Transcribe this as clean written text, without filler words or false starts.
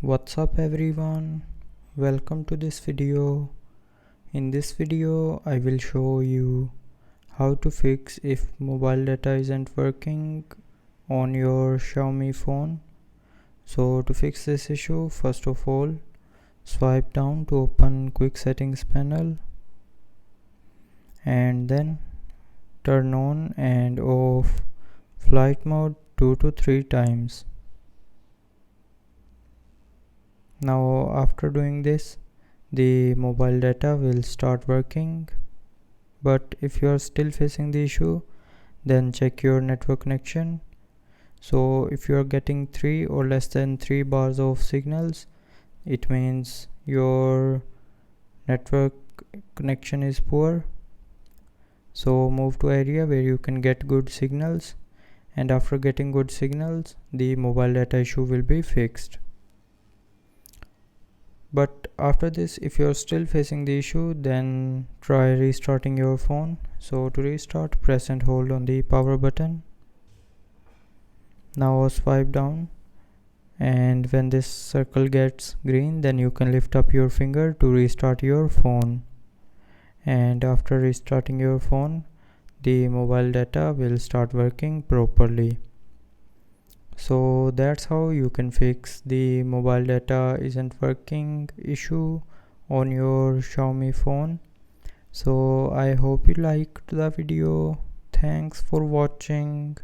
What's up everyone, welcome to this video. In this video I will show you how to fix if mobile data isn't working on your Xiaomi phone. So to fix this issue, first of all swipe down to open quick settings panel and then turn on and off flight mode 2 to 3 times. Now after doing this, the mobile data will start working, but if you are still facing the issue, then check your network connection. So if you are getting 3 or less than 3 bars of signals, it means your network connection is poor. So move to area where you can get good signals, and after getting good signals, the mobile data issue will be fixed. But after this, if you're still facing the issue, then try restarting your phone. So to restart, press and hold on the power button. Now swipe down, and when this circle gets green, then you can lift up your finger to restart your phone. And after restarting your phone, the mobile data will start working properly. So that's how you can fix the mobile data isn't working issue on your Xiaomi phone. So I hope you liked the video. Thanks for watching.